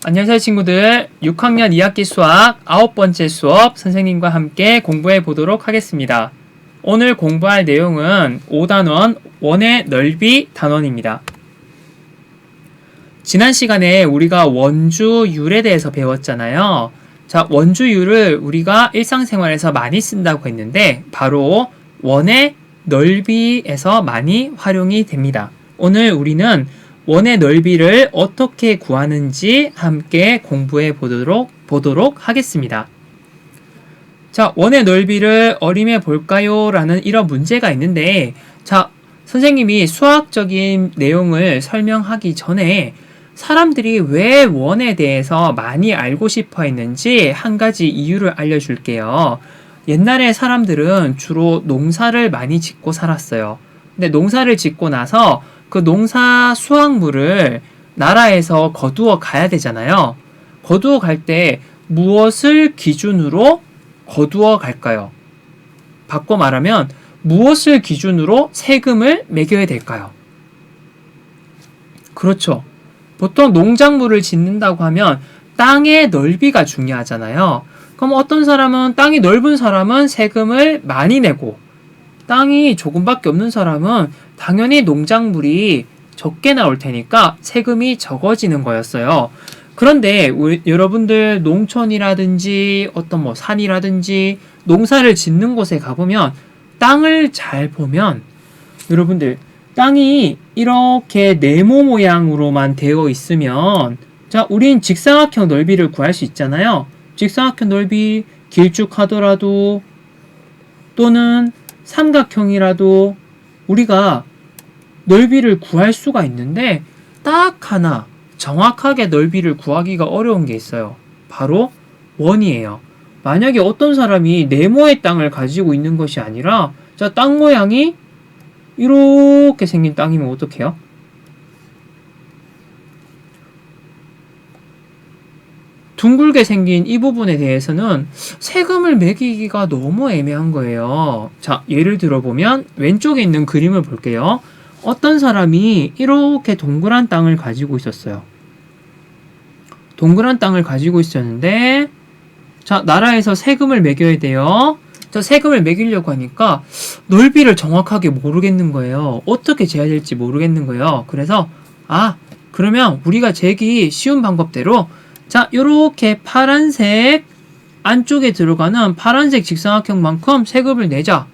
안녕하세요 친구들. 6학년 2학기 수학 9번째 수업 선생님과 함께 공부해 보도록 하겠습니다. 오늘 공부할 내용은 5단원 원의 넓이 단원입니다. 지난 시간에 우리가 원주율에 대해서 배웠잖아요. 자, 원주율을 우리가 일상생활에서 많이 쓴다고 했는데 바로 원의 넓이에서 많이 활용이 됩니다. 오늘 우리는 원의 넓이를 어떻게 구하는지 함께 공부해 보도록 하겠습니다. 자, 원의 넓이를 어림해 볼까요? 라는 이런 문제가 있는데, 자, 선생님이 수학적인 내용을 설명하기 전에 사람들이 왜 원에 대해서 많이 알고 싶어 했는지 한 가지 이유를 알려줄게요. 옛날에 사람들은 주로 농사를 많이 짓고 살았어요. 근데 농사를 짓고 나서 그 농사 수확물을 나라에서 거두어 가야 되잖아요. 거두어 갈 때 무엇을 기준으로 거두어 갈까요? 바꿔 말하면 무엇을 기준으로 세금을 매겨야 될까요? 그렇죠. 보통 농작물을 짓는다고 하면 땅의 넓이가 중요하잖아요. 그럼 어떤 사람은 땅이 넓은 사람은 세금을 많이 내고 땅이 조금밖에 없는 사람은 당연히 농작물이 적게 나올 테니까 세금이 적어지는 거였어요. 그런데 여러분들 농촌이라든지 어떤 산이라든지 농사를 짓는 곳에 가보면 땅을 잘 보면 여러분들 땅이 이렇게 네모 모양으로만 되어 있으면 자, 우린 직사각형 넓이를 구할 수 있잖아요. 직사각형 넓이 길쭉하더라도 또는 삼각형이라도 우리가 넓이를 구할 수가 있는데 딱 하나 정확하게 넓이를 구하기가 어려운 게 있어요. 바로 원이에요. 만약에 어떤 사람이 네모의 땅을 가지고 있는 것이 아니라 자, 땅 모양이 이렇게 생긴 땅이면 어떡해요? 둥글게 생긴 이 부분에 대해서는 세금을 매기기가 너무 애매한 거예요. 자, 예를 들어보면 왼쪽에 있는 그림을 볼게요. 어떤 사람이 이렇게 동그란 땅을 가지고 있었어요. 동그란 땅을 가지고 있었는데 자, 나라에서 세금을 매겨야 돼요. 자, 세금을 매기려고 하니까 넓이를 정확하게 모르겠는 거예요. 어떻게 재야 될지 모르겠는 거예요. 그래서 그러면 우리가 재기 쉬운 방법대로 자, 요렇게 파란색 안쪽에 들어가는 파란색 직사각형만큼 세금을 내자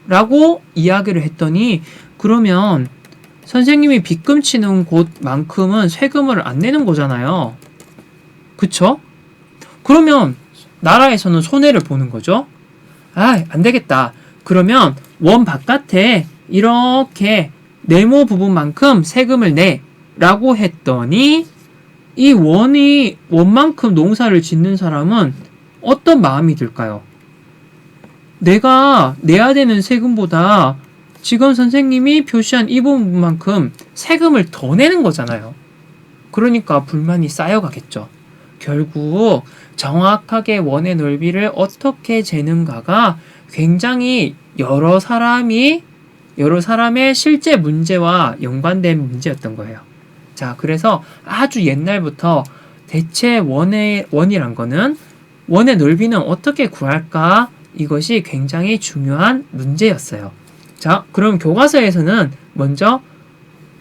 라고 이야기를 했더니 그러면 선생님이 빗금 치는 곳만큼은 세금을 안 내는 거잖아요. 그쵸? 그러면 나라에서는 손해를 보는 거죠. 안 되겠다. 그러면 원 바깥에 이렇게 네모 부분만큼 세금을 내 라고 했더니 이 원만큼 농사를 짓는 사람은 어떤 마음이 들까요? 내가 내야 되는 세금보다 지금 선생님이 표시한 이 부분만큼 세금을 더 내는 거잖아요. 그러니까 불만이 쌓여가겠죠. 결국 정확하게 원의 넓이를 어떻게 재는가가 굉장히 여러 사람의 실제 문제와 연관된 문제였던 거예요. 자, 그래서 아주 옛날부터 대체 원이란 거는 원의 넓이는 어떻게 구할까? 이것이 굉장히 중요한 문제였어요. 자, 그럼 교과서에서는 먼저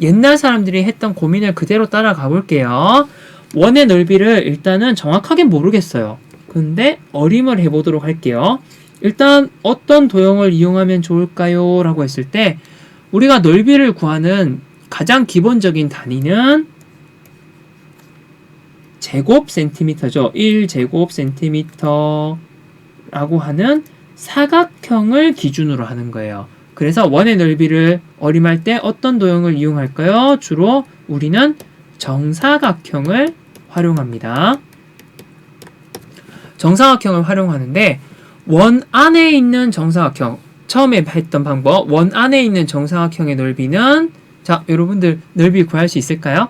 옛날 사람들이 했던 고민을 그대로 따라가 볼게요. 원의 넓이를 일단은 정확하게 모르겠어요. 근데 어림을 해보도록 할게요. 일단 어떤 도형을 이용하면 좋을까요? 라고 했을 때 우리가 넓이를 구하는 가장 기본적인 단위는 제곱 센티미터죠. 1제곱 센티미터라고 하는 사각형을 기준으로 하는 거예요. 그래서 원의 넓이를 어림할 때 어떤 도형을 이용할까요? 주로 우리는 정사각형을 활용합니다. 정사각형을 활용하는데 원 안에 있는 정사각형, 처음에 했던 방법, 원 안에 있는 정사각형의 넓이는 자, 여러분들 넓이 구할 수 있을까요?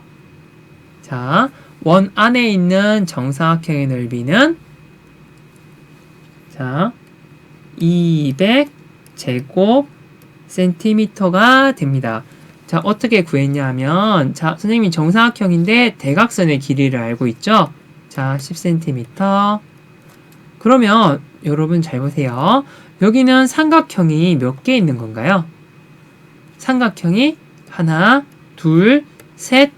자, 원 안에 있는 정사각형의 넓이는 자, 200제곱 센티미터가 됩니다. 자, 어떻게 구했냐 하면 자, 선생님이 정사각형인데 대각선의 길이를 알고 있죠? 자, 10cm. 그러면 여러분 잘 보세요. 여기는 삼각형이 몇 개 있는 건가요? 삼각형이 하나, 둘, 셋,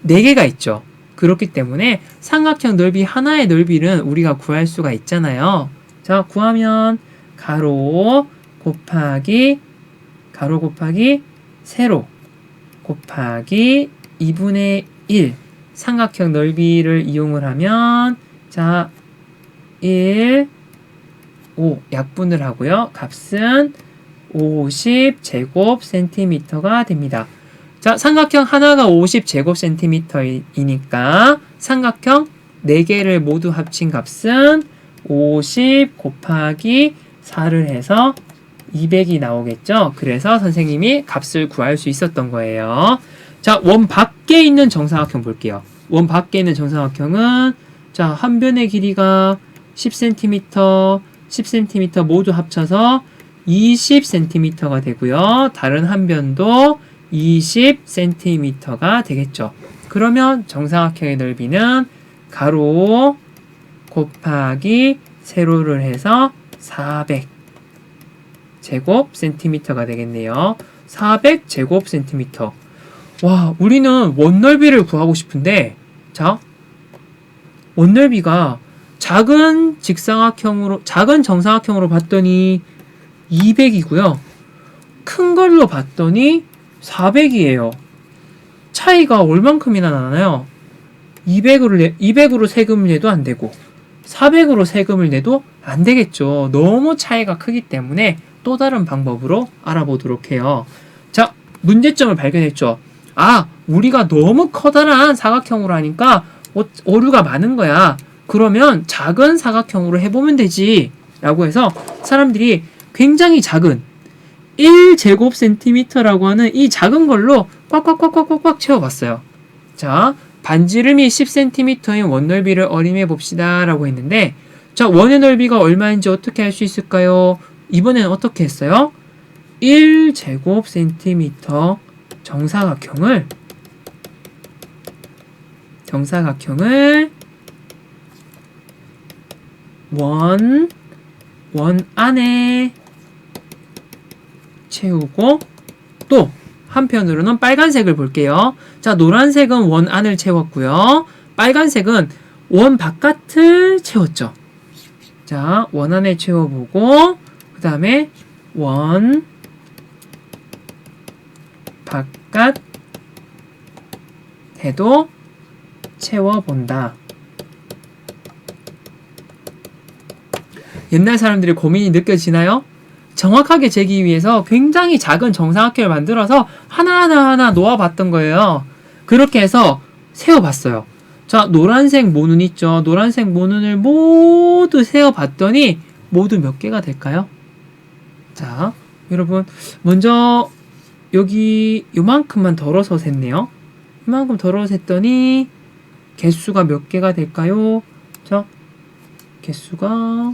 네 개가 있죠. 그렇기 때문에 삼각형 넓이 하나의 넓이는 우리가 구할 수가 있잖아요. 자, 구하면 가로 곱하기 세로 곱하기 2분의 1 삼각형 넓이를 이용을 하면 자 1, 5 약분을 하고요. 값은 50제곱센티미터가 됩니다. 자, 삼각형 하나가 50제곱센티미터이니까 삼각형 4개를 모두 합친 값은 50 곱하기 4를 해서 200이 나오겠죠. 그래서 선생님이 값을 구할 수 있었던 거예요. 자, 원 밖에 있는 정사각형 볼게요. 원 밖에 있는 정사각형은 자, 한 변의 길이가 10cm, 10cm 모두 합쳐서 20cm가 되고요. 다른 한 변도 20cm가 되겠죠. 그러면 정사각형의 넓이는 가로 곱하기 세로를 해서 400제곱센티미터가 되겠네요. 400제곱센티미터. 와, 우리는 원넓이를 구하고 싶은데 자, 원넓이가 작은 정사각형으로 봤더니 200이고요. 큰 걸로 봤더니 400이에요. 차이가 얼만큼이나 나나요? 200으로 세금을 내도 안 되고 400으로 세금을 내도 안 되겠죠. 너무 차이가 크기 때문에 또 다른 방법으로 알아보도록 해요. 자, 문제점을 발견했죠. 아, 우리가 너무 커다란 사각형으로 하니까 오류가 많은 거야. 그러면 작은 사각형으로 해보면 되지 라고 해서 사람들이 굉장히 작은 1제곱센티미터라고 하는 이 작은 걸로 꽉꽉꽉꽉꽉 채워봤어요. 자, 반지름이 10cm인 원넓이를 어림해 봅시다 라고 했는데 자, 원의 넓이가 얼마인지 어떻게 알 수 있을까요? 이번에는 어떻게 했어요? 1제곱센티미터 정사각형을 원 안에 채우고 또 한편으로는 빨간색을 볼게요. 자, 노란색은 원 안을 채웠고요. 빨간색은 원 바깥을 채웠죠. 자, 원 안에 채워보고 그 다음에 원 바깥에도 채워본다. 옛날 사람들의 고민이 느껴지나요? 정확하게 재기 위해서 굉장히 작은 정사각형을 만들어서 하나하나 놓아봤던 거예요. 그렇게 해서 세워봤어요. 자, 노란색 모눈 있죠? 노란색 모눈을 모두 세워봤더니 모두 몇 개가 될까요? 자, 여러분 먼저 여기 요만큼만 덜어서 셌네요. 이만큼 덜어서 셌더니 개수가 몇 개가 될까요? 자, 개수가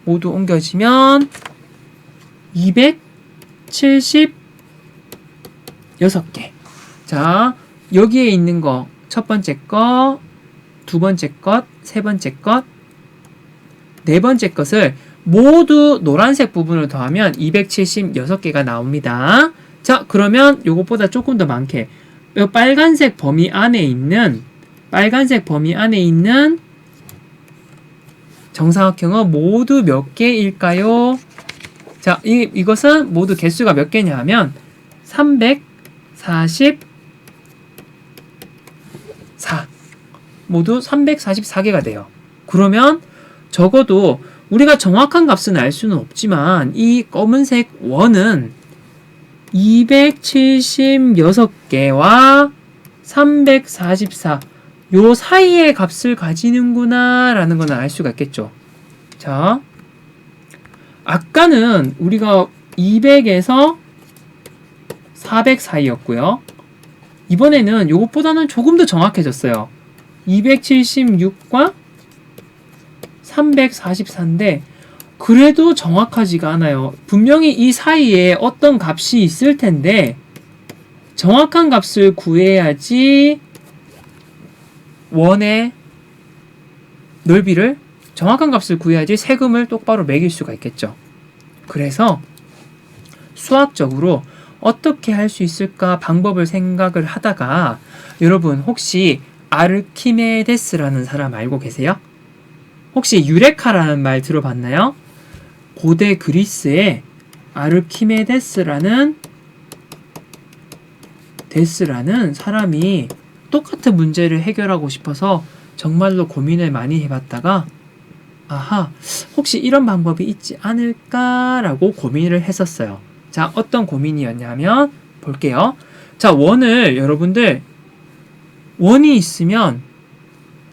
모두 옮겨지면 276개. 자, 여기에 있는 거 첫 번째 거, 두 번째 것, 세 번째 것, 네 번째 것을 모두 노란색 부분을 더하면 276개가 나옵니다. 자, 그러면 요것보다 조금 더 많게 요 빨간색 범위 안에 있는 정사각형은 모두 몇 개일까요? 자, 이것은 모두 개수가 몇 개냐 하면 344 모두 344개가 돼요. 그러면 적어도 우리가 정확한 값은 알 수는 없지만 이 검은색 원은 276개와 344 요 사이의 값을 가지는구나 라는 건 알 수가 있겠죠. 자, 아까는 우리가 200에서 400 사이였고요. 이번에는 요것보다는 조금 더 정확해졌어요. 276과 344인데 그래도 정확하지가 않아요. 분명히 이 사이에 어떤 값이 있을 텐데 정확한 값을 구해야지 원의 넓이를 정확한 값을 구해야지 세금을 똑바로 매길 수가 있겠죠. 그래서 수학적으로 어떻게 할 수 있을까 방법을 생각을 하다가 여러분 혹시 아르키메데스라는 사람 알고 계세요? 혹시 유레카라는 말 들어봤나요? 고대 그리스에 아르키메데스라는 사람이 똑같은 문제를 해결하고 싶어서 정말로 고민을 많이 해봤다가 아하, 혹시 이런 방법이 있지 않을까라고 고민을 했었어요. 자, 어떤 고민이었냐면 볼게요. 자, 원을 여러분들 원이 있으면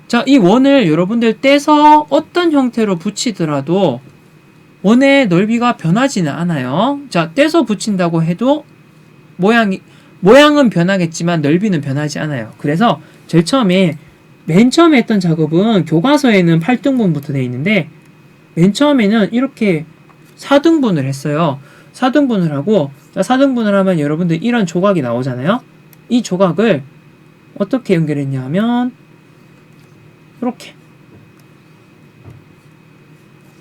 자, 이 원을 여러분들 떼서 어떤 형태로 붙이더라도 원의 넓이가 변하지는 않아요. 자, 떼서 붙인다고 해도 모양은 변하겠지만 넓이는 변하지 않아요. 그래서 맨 처음에 했던 작업은 교과서에는 8등분부터 되어 있는데 맨 처음에는 이렇게 4등분을 했어요. 4등분을 하고 4등분을 하면 여러분들 이런 조각이 나오잖아요. 이 조각을 어떻게 연결했냐 하면 이렇게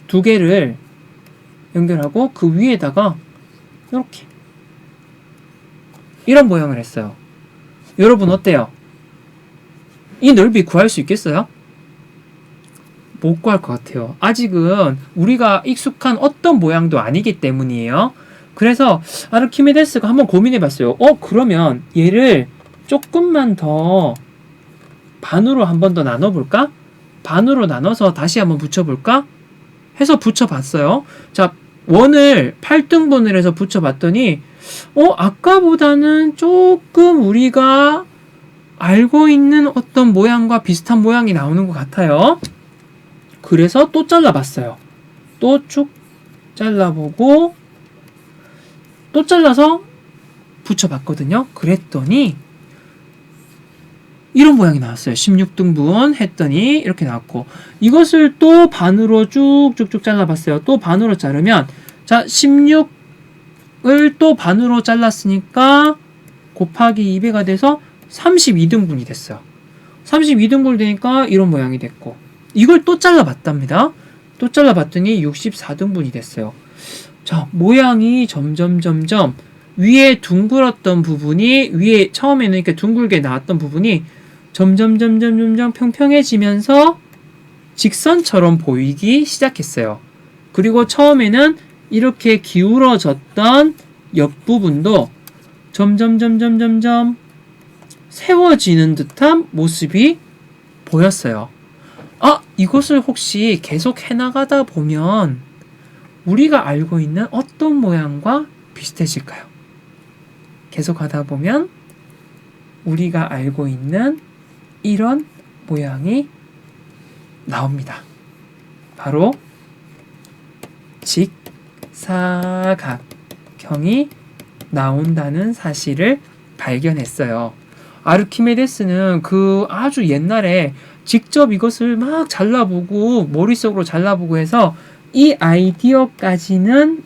두 개를 연결하고 그 위에다가 이렇게 이런 모양을 했어요. 여러분 어때요? 이 넓이 구할 수 있겠어요? 못 구할 것 같아요. 아직은 우리가 익숙한 어떤 모양도 아니기 때문이에요. 그래서 아르키메데스가 한번 고민해봤어요. 그러면 얘를 조금만 더 반으로 한 번 더 나눠볼까? 반으로 나눠서 다시 한번 붙여볼까? 해서 붙여봤어요. 자, 원을 8등분을 해서 붙여봤더니 아까보다는 조금 우리가 알고 있는 어떤 모양과 비슷한 모양이 나오는 것 같아요. 그래서 또 잘라봤어요. 또 쭉 잘라보고 또 잘라서 붙여봤거든요. 그랬더니 이런 모양이 나왔어요. 16등분 했더니 이렇게 나왔고 이것을 또 반으로 쭉쭉쭉 잘라봤어요. 또 반으로 자르면 자 16을 또 반으로 잘랐으니까 곱하기 2배가 돼서 32등분이 됐어요. 32등분이 되니까 이런 모양이 됐고 이걸 또 잘라봤답니다. 또 잘라봤더니 64등분이 됐어요. 자, 모양이 점점 위에 둥글었던 부분이 위에 처음에는 이렇게 둥글게 나왔던 부분이 점점 평평해지면서 직선처럼 보이기 시작했어요. 그리고 처음에는 이렇게 기울어졌던 옆부분도 점점 세워지는 듯한 모습이 보였어요. 이것을 혹시 계속 해나가다 보면 우리가 알고 있는 어떤 모양과 비슷해질까요? 계속 하다 보면 우리가 알고 있는 이런 모양이 나옵니다. 바로 직사각형이 나온다는 사실을 발견했어요. 아르키메데스는 그 아주 옛날에 직접 이것을 막 잘라보고 머릿속으로 잘라보고 해서 이 아이디어까지는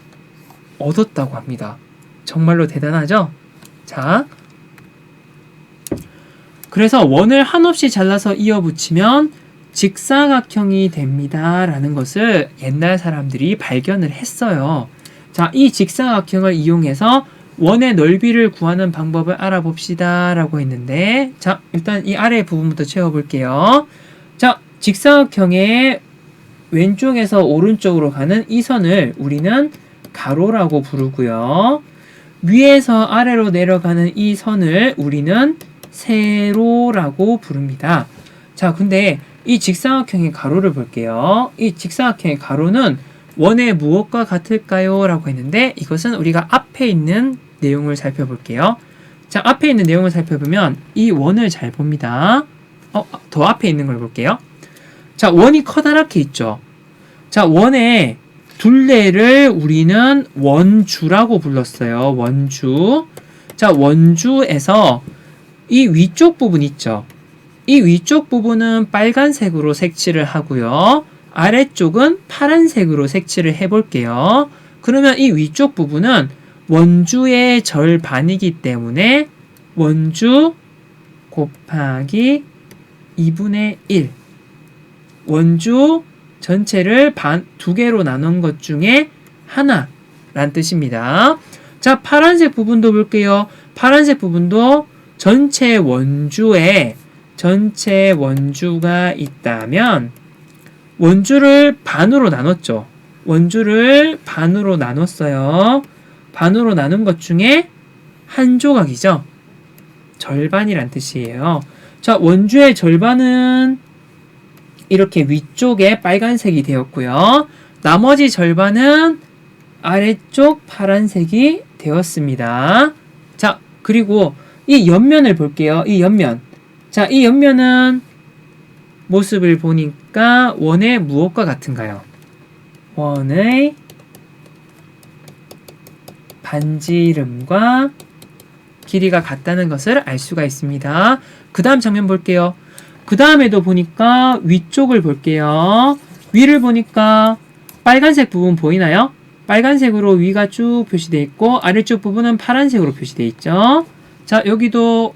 얻었다고 합니다. 정말로 대단하죠? 자, 그래서 원을 한없이 잘라서 이어붙이면 직사각형이 됩니다. 라는 것을 옛날 사람들이 발견을 했어요. 자, 이 직사각형을 이용해서 원의 넓이를 구하는 방법을 알아봅시다. 라고 했는데, 자, 일단 이 아래 부분부터 채워볼게요. 자, 직사각형의 왼쪽에서 오른쪽으로 가는 이 선을 우리는 가로라고 부르고요. 위에서 아래로 내려가는 이 선을 우리는 세로라고 부릅니다. 자, 근데 이 직사각형의 가로를 볼게요. 이 직사각형의 가로는 원의 무엇과 같을까요? 라고 했는데 이것은 우리가 앞에 있는 내용을 살펴볼게요. 자, 앞에 있는 내용을 살펴보면 이 원을 잘 봅니다. 더 앞에 있는 걸 볼게요. 자, 원이 커다랗게 있죠. 자, 원의 둘레를 우리는 원주라고 불렀어요. 원주. 자, 원주에서 이 위쪽 부분 있죠. 이 위쪽 부분은 빨간색으로 색칠을 하고요. 아래쪽은 파란색으로 색칠을 해볼게요. 그러면 이 위쪽 부분은 원주의 절반이기 때문에 원주 곱하기 2분의 1. 원주 전체를 두 개로 나눈 것 중에 하나란 뜻입니다. 자, 파란색 부분도 볼게요. 파란색 부분도 전체 원주가 있다면 원주를 반으로 나눴죠. 원주를 반으로 나눴어요. 반으로 나눈 것 중에 한 조각이죠. 절반이란 뜻이에요. 자, 원주의 절반은 이렇게 위쪽에 빨간색이 되었고요. 나머지 절반은 아래쪽 파란색이 되었습니다. 자, 그리고 이 옆면을 볼게요. 이 옆면. 자, 이 옆면은 모습을 보니까 원의 무엇과 같은가요? 원의 반지름과 길이가 같다는 것을 알 수가 있습니다. 그 다음 장면 볼게요. 그 다음에도 보니까 위쪽을 볼게요. 위를 보니까 빨간색 부분 보이나요? 빨간색으로 위가 쭉 표시되어 있고 아래쪽 부분은 파란색으로 표시되어 있죠. 자, 여기도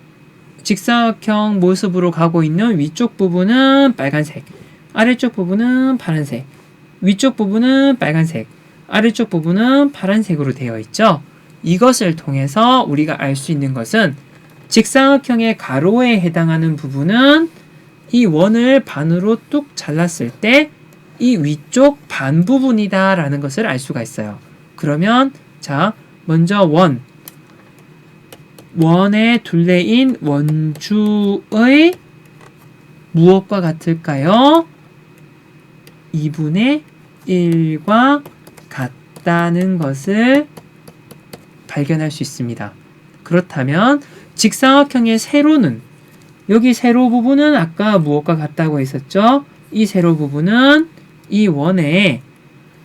직사각형 모습으로 가고 있는 위쪽 부분은 빨간색, 아래쪽 부분은 파란색, 위쪽 부분은 빨간색, 아래쪽 부분은 파란색으로 되어 있죠. 이것을 통해서 우리가 알 수 있는 것은 직사각형의 가로에 해당하는 부분은 이 원을 반으로 뚝 잘랐을 때 이 위쪽 반 부분이다 라는 것을 알 수가 있어요. 그러면 자, 먼저 원의 둘레인 원주의 무엇과 같을까요? 2분의 1과 같다는 것을 발견할 수 있습니다. 그렇다면 직사각형의 세로는, 여기 세로 부분은 아까 무엇과 같다고 했었죠? 이 세로 부분은 이 원의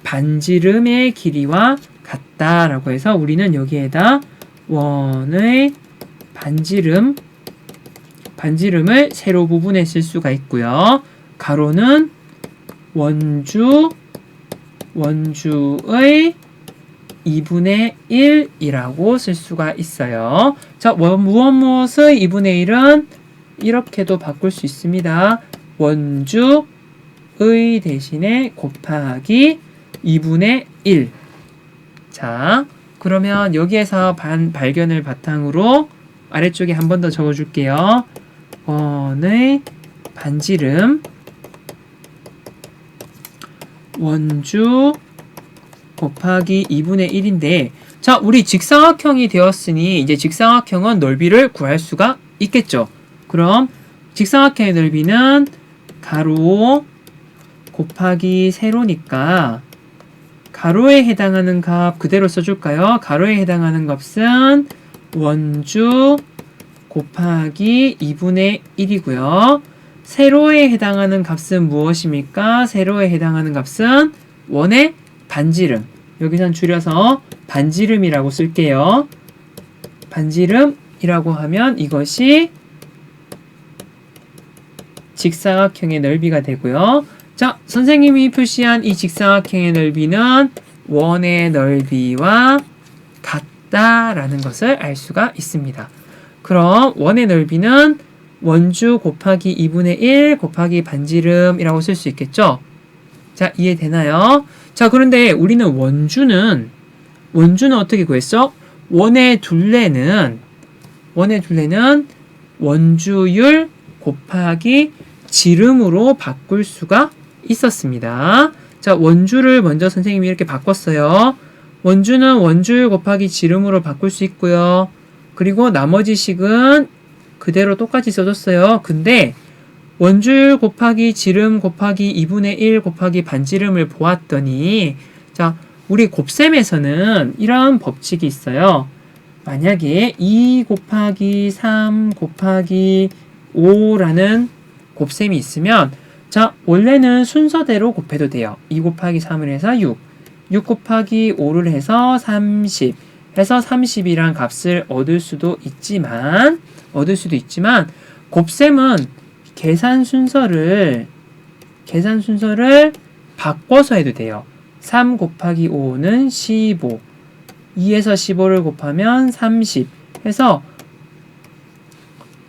반지름의 길이와 같다라고 해서 우리는 여기에다 원의 반지름을 세로 부분에 쓸 수가 있고요. 가로는 원주의 2분의 1이라고 쓸 수가 있어요. 자, 무엇의 2분의 1은 이렇게도 바꿀 수 있습니다. 원주의 대신에 곱하기 2분의 1. 자, 그러면 여기에서 발견을 바탕으로 아래쪽에 한 번 더 적어줄게요. 원의 반지름 원주 곱하기 2분의 1인데, 자, 우리 직사각형이 되었으니 이제 직사각형은 넓이를 구할 수가 있겠죠. 그럼 직사각형의 넓이는 가로 곱하기 세로니까 가로에 해당하는 값 그대로 써줄까요? 가로에 해당하는 값은 원주 곱하기 2분의 1이고요. 세로에 해당하는 값은 무엇입니까? 세로에 해당하는 값은 원의 반지름. 여기선 줄여서 반지름이라고 쓸게요. 반지름이라고 하면 이것이 직사각형의 넓이가 되고요. 자, 선생님이 표시한 이 직사각형의 넓이는 원의 넓이와 같다라는 것을 알 수가 있습니다. 그럼 원의 넓이는 원주 곱하기 2분의 1 곱하기 반지름이라고 쓸 수 있겠죠? 자, 이해되나요? 자, 그런데 우리는 원주는 어떻게 구했어? 원의 둘레는 원주율 곱하기 지름으로 바꿀 수가 있었습니다. 자, 원주를 먼저 선생님이 이렇게 바꿨어요. 원주는 원주율 곱하기 지름으로 바꿀 수 있고요. 그리고 나머지 식은 그대로 똑같이 써줬어요. 근데 원주율 곱하기 지름 곱하기 2분의 1 곱하기 반지름을 보았더니, 자, 우리 곱셈에서는 이런 법칙이 있어요. 만약에 2 곱하기 3 곱하기 5라는 곱셈이 있으면, 자, 원래는 순서대로 곱해도 돼요. 2 곱하기 3을 해서 6 곱하기 5를 해서 30 해서 30이란 값을 얻을 수도 있지만 곱셈은 계산 순서를 바꿔서 해도 돼요. 3 곱하기 5는 15, 2에서 15를 곱하면 30 해서,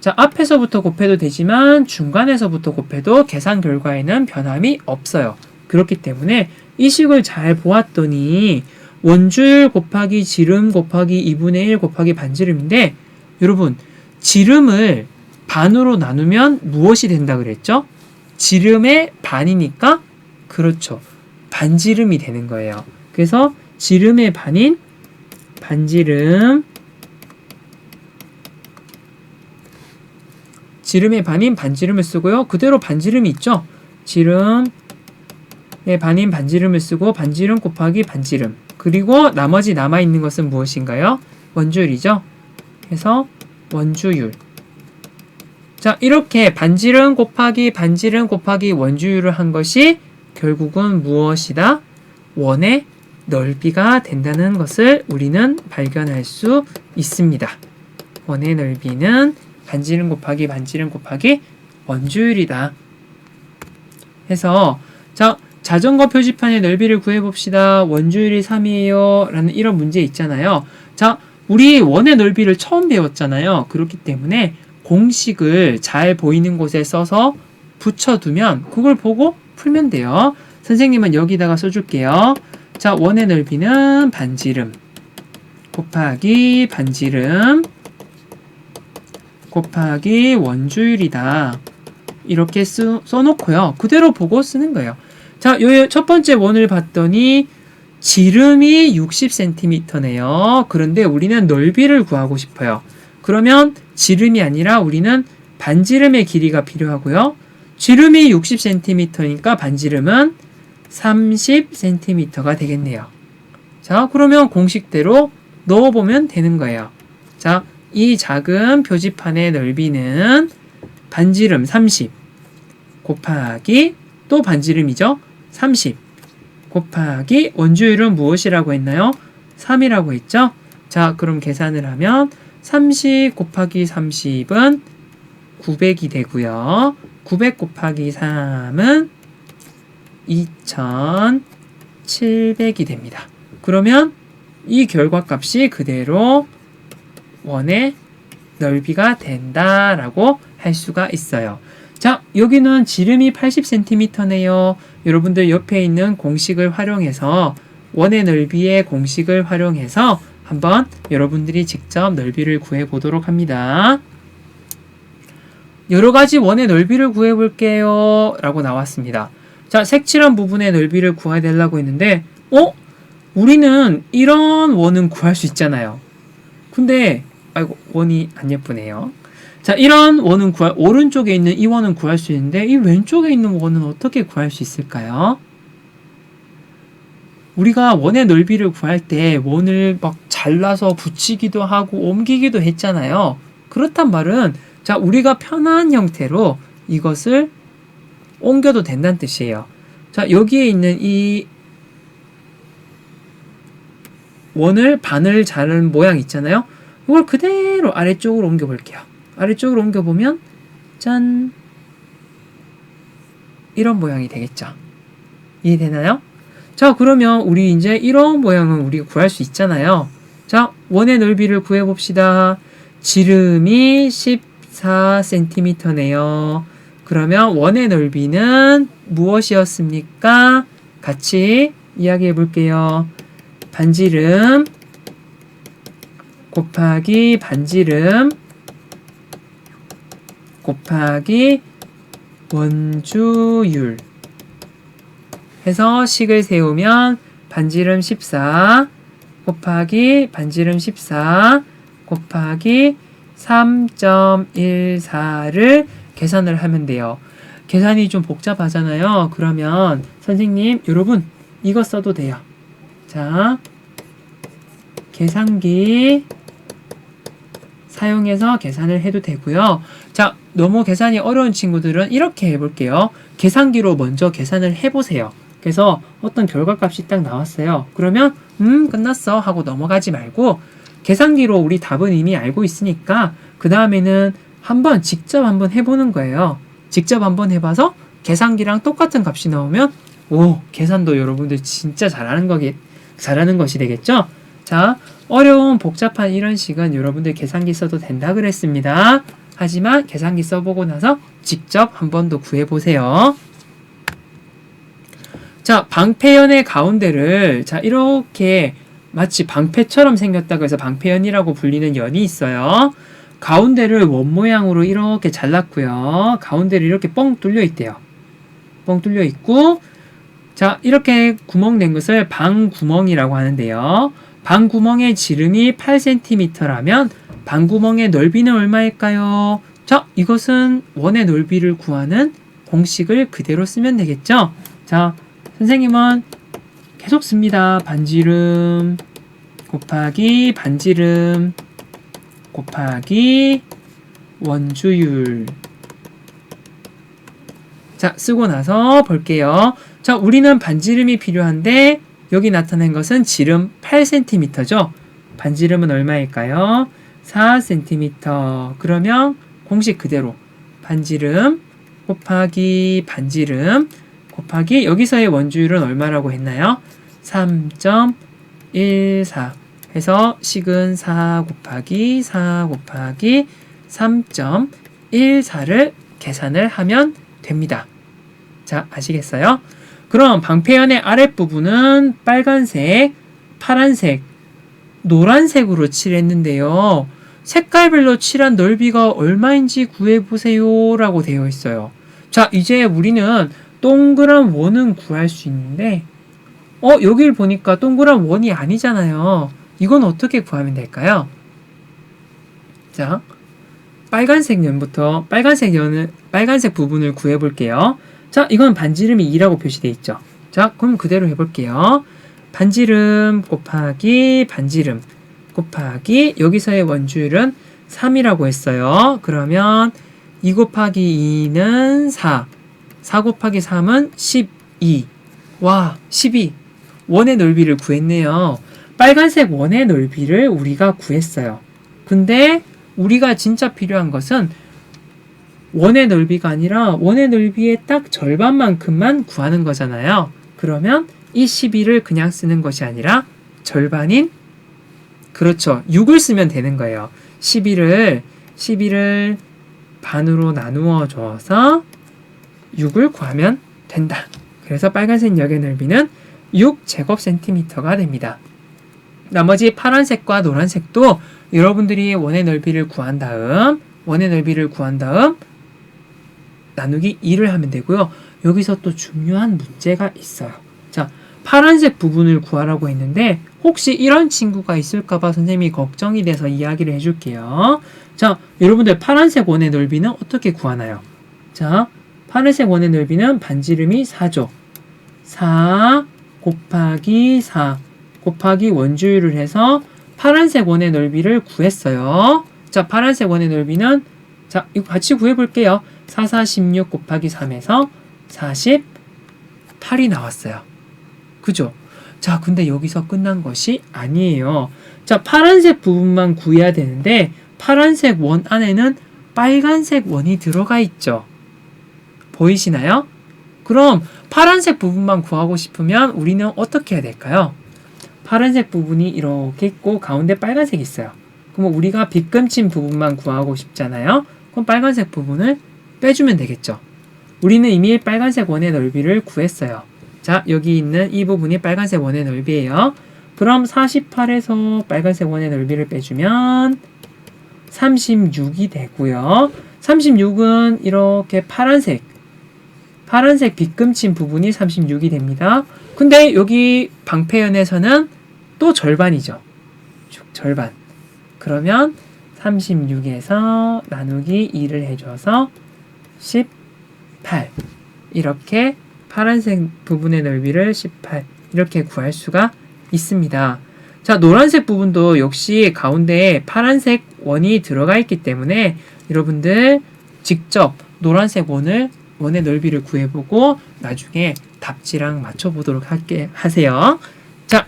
자, 앞에서부터 곱해도 되지만 중간에서부터 곱해도 계산 결과에는 변함이 없어요. 그렇기 때문에 이 식을 잘 보았더니 원주율 곱하기 지름 곱하기 2분의 1 곱하기 반지름인데 여러분 지름을 반으로 나누면 무엇이 된다 그랬죠? 지름의 반이니까 그렇죠. 반지름이 되는 거예요. 그래서 지름의 반인 반지름 지름의 반인 반지름을 쓰고요. 그대로 반지름이 있죠? 지름의 반인 반지름을 쓰고 반지름 곱하기 반지름 그리고 나머지 남아있는 것은 무엇인가요? 원주율이죠. 그래서 원주율 자 이렇게 반지름 곱하기 반지름 곱하기 원주율을 한 것이 결국은 무엇이다? 원의 넓이가 된다는 것을 우리는 발견할 수 있습니다. 원의 넓이는 반지름 곱하기 반지름 곱하기 원주율이다. 해서 자 자전거 표지판의 넓이를 구해봅시다. 원주율이 3이에요. 라는 이런 문제 있잖아요. 자 우리 원의 넓이를 처음 배웠잖아요. 그렇기 때문에 공식을 잘 보이는 곳에 써서 붙여두면 그걸 보고 풀면 돼요. 선생님은 여기다가 써줄게요. 자 원의 넓이는 반지름 곱하기 반지름 곱하기 원주율이다. 이렇게 써놓고요. 그대로 보고 쓰는 거예요. 자, 요 첫 번째 원을 봤더니 지름이 60cm네요. 그런데 우리는 넓이를 구하고 싶어요. 그러면 지름이 아니라 우리는 반지름의 길이가 필요하고요. 지름이 60cm니까 반지름은 30cm가 되겠네요. 자, 그러면 공식대로 넣어보면 되는 거예요. 자, 이 작은 표지판의 넓이는 반지름 30 곱하기 또 반지름이죠. 30 곱하기 원주율은 무엇이라고 했나요? 3이라고 했죠. 자, 그럼 계산을 하면 30 곱하기 30은 900이 되고요. 900 곱하기 3은 2700이 됩니다. 그러면 이 결과값이 그대로 원의 넓이가 된다라고 할 수가 있어요. 자, 여기는 지름이 80cm네요. 여러분들 옆에 있는 공식을 활용해서 원의 넓이의 공식을 활용해서 한번 여러분들이 직접 넓이를 구해 보도록 합니다. 여러 가지 원의 넓이를 구해 볼게요. 라고 나왔습니다. 자, 색칠한 부분의 넓이를 구해야 되려고 했는데, 우리는 이런 원은 구할 수 있잖아요. 근데, 아이고, 원이 안 예쁘네요. 자, 이런 원은 오른쪽에 있는 이 원은 구할 수 있는데, 이 왼쪽에 있는 원은 어떻게 구할 수 있을까요? 우리가 원의 넓이를 구할 때 원을 막 잘라서 붙이기도 하고 옮기기도 했잖아요. 그렇단 말은, 자, 우리가 편한 형태로 이것을 옮겨도 된다는 뜻이에요. 자, 여기에 있는 이 원을 반을 자른 모양 있잖아요. 이걸 그대로 아래쪽으로 옮겨 볼게요. 아래쪽으로 옮겨 보면 짠, 이런 모양이 되겠죠. 이해되나요? 자, 그러면 우리 이제 이런 모양은 우리가 구할 수 있잖아요. 자, 원의 넓이를 구해 봅시다. 지름이 14cm네요. 그러면 원의 넓이는 무엇이었습니까? 같이 이야기해 볼게요. 반지름 곱하기 반지름 곱하기 원주율 해서 식을 세우면 반지름 14 곱하기 반지름 14 곱하기 3.14를 계산을 하면 돼요. 계산이 좀 복잡하잖아요. 그러면 선생님, 여러분 이거 써도 돼요. 자, 계산기 사용해서 계산을 해도 되고요. 자, 너무 계산이 어려운 친구들은 이렇게 해볼게요. 계산기로 먼저 계산을 해보세요. 그래서 어떤 결과값이 딱 나왔어요. 그러면 끝났어 하고 넘어가지 말고 계산기로 우리 답은 이미 알고 있으니까 그 다음에는 직접 한번 해보는 거예요. 직접 한번 해봐서 계산기랑 똑같은 값이 나오면 계산도 여러분들 진짜 잘하는 것이 되겠죠? 자, 어려운 복잡한 이런 식은 여러분들 계산기 써도 된다 그랬습니다. 하지만 계산기 써보고 나서 직접 한 번 더 구해보세요. 자, 방패연의 가운데를 자 이렇게 마치 방패처럼 생겼다고 해서 방패연이라고 불리는 연이 있어요. 가운데를 원 모양으로 이렇게 잘랐고요. 가운데를 이렇게 뻥 뚫려 있대요. 뻥 뚫려 있고, 자 이렇게 구멍 낸 것을 방구멍이라고 하는데요. 방구멍의 지름이 8cm라면 방구멍의 넓이는 얼마일까요? 자, 이것은 원의 넓이를 구하는 공식을 그대로 쓰면 되겠죠? 자, 선생님은 계속 씁니다. 반지름 곱하기 반지름 곱하기 원주율. 자, 쓰고 나서 볼게요. 자, 우리는 반지름이 필요한데 여기 나타낸 것은 지름 8cm죠. 반지름은 얼마일까요? 4cm. 그러면 공식 그대로 반지름 곱하기 반지름 곱하기 여기서의 원주율은 얼마라고 했나요? 3.14 해서 식은 4 곱하기 4 곱하기 3.14를 계산을 하면 됩니다. 자, 아시겠어요? 그럼 방패연의 아랫부분은 빨간색, 파란색, 노란색으로 칠했는데요. 색깔별로 칠한 넓이가 얼마인지 구해보세요 라고 되어 있어요. 자, 이제 우리는 동그란 원은 구할 수 있는데 여길 보니까 동그란 원이 아니잖아요. 이건 어떻게 구하면 될까요? 자, 빨간색 부분을 구해볼게요. 자, 이건 반지름이 2라고 표시되어 있죠. 자, 그럼 그대로 해볼게요. 반지름 곱하기 반지름 곱하기 여기서의 원주율은 3이라고 했어요. 그러면 2 곱하기 2는 4. 4 곱하기 3은 12. 와, 12. 원의 넓이를 구했네요. 빨간색 원의 넓이를 우리가 구했어요. 근데 우리가 진짜 필요한 것은 원의 넓이가 아니라 원의 넓이의 딱 절반만큼만 구하는 거잖아요. 그러면 이 12를 그냥 쓰는 것이 아니라 절반인, 그렇죠, 6을 쓰면 되는 거예요. 12를 반으로 나누어 줘서 6을 구하면 된다. 그래서 빨간색 역의 넓이는 6제곱센티미터가 됩니다. 나머지 파란색과 노란색도 여러분들이 원의 넓이를 구한 다음 나누기 2를 하면 되고요. 여기서 또 중요한 문제가 있어요. 자, 파란색 부분을 구하라고 했는데 혹시 이런 친구가 있을까봐 선생님이 걱정이 돼서 이야기를 해줄게요. 자, 여러분들 파란색 원의 넓이는 어떻게 구하나요? 자, 파란색 원의 넓이는 반지름이 4죠. 4 곱하기 4 곱하기 원주율을 해서 파란색 원의 넓이를 구했어요. 자, 파란색 원의 넓이는 자, 이거 같이 구해볼게요. 4, 4, 16 곱하기 3에서 48이 나왔어요. 그죠? 자, 근데 여기서 끝난 것이 아니에요. 자, 파란색 부분만 구해야 되는데 파란색 원 안에는 빨간색 원이 들어가 있죠. 보이시나요? 그럼 파란색 부분만 구하고 싶으면 우리는 어떻게 해야 될까요? 파란색 부분이 이렇게 있고 가운데 빨간색이 있어요. 그럼 우리가 빗금친 부분만 구하고 싶잖아요. 그럼 빨간색 부분을 빼주면 되겠죠. 우리는 이미 빨간색 원의 넓이를 구했어요. 자, 여기 있는 이 부분이 빨간색 원의 넓이에요. 그럼 48에서 빨간색 원의 넓이를 빼주면 36이 되고요. 36은 이렇게 파란색 빗금친 부분이 36이 됩니다. 근데 여기 방패연에서는 또 절반이죠. 절반. 그러면 36에서 나누기 2를 해줘서 18. 이렇게 파란색 부분의 넓이를 18. 이렇게 구할 수가 있습니다. 자, 노란색 부분도 역시 가운데에 파란색 원이 들어가 있기 때문에 여러분들 직접 노란색 원의 넓이를 구해보고 나중에 답지랑 맞춰보도록 하세요. 자,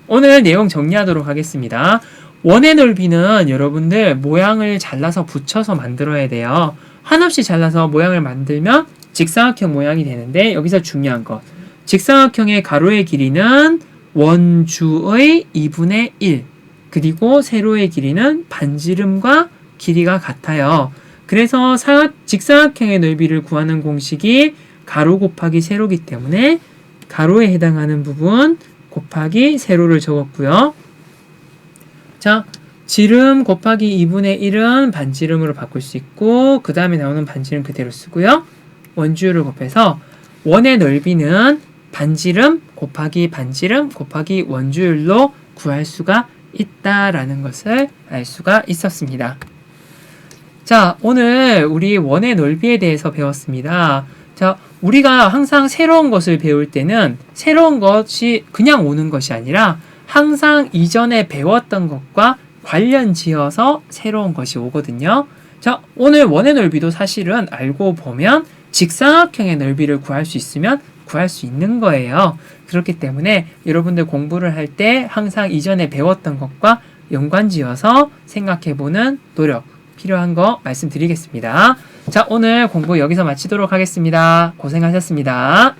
오늘 내용 정리하도록 하겠습니다. 원의 넓이는 여러분들 모양을 잘라서 붙여서 만들어야 돼요. 한없이 잘라서 모양을 만들면 직사각형 모양이 되는데 여기서 중요한 것, 직사각형의 가로의 길이는 원주의 2분의 1 그리고 세로의 길이는 반지름과 길이가 같아요. 그래서 직사각형의 넓이를 구하는 공식이 가로 곱하기 세로이기 때문에 가로에 해당하는 부분 곱하기 세로를 적었고요. 자, 지름 곱하기 2분의 1은 반지름으로 바꿀 수 있고 그 다음에 나오는 반지름 그대로 쓰고요. 원주율을 곱해서 원의 넓이는 반지름 곱하기 반지름 곱하기 원주율로 구할 수가 있다라는 것을 알 수가 있었습니다. 자, 오늘 우리 원의 넓이에 대해서 배웠습니다. 자, 우리가 항상 새로운 것을 배울 때는 새로운 것이 그냥 오는 것이 아니라 항상 이전에 배웠던 것과 관련 지어서 새로운 것이 오거든요. 자, 오늘 원의 넓이도 사실은 알고 보면 직사각형의 넓이를 구할 수 있으면 구할 수 있는 거예요. 그렇기 때문에 여러분들 공부를 할 때 항상 이전에 배웠던 것과 연관지어서 생각해보는 노력 필요한 거 말씀드리겠습니다. 자, 오늘 공부 여기서 마치도록 하겠습니다. 고생하셨습니다.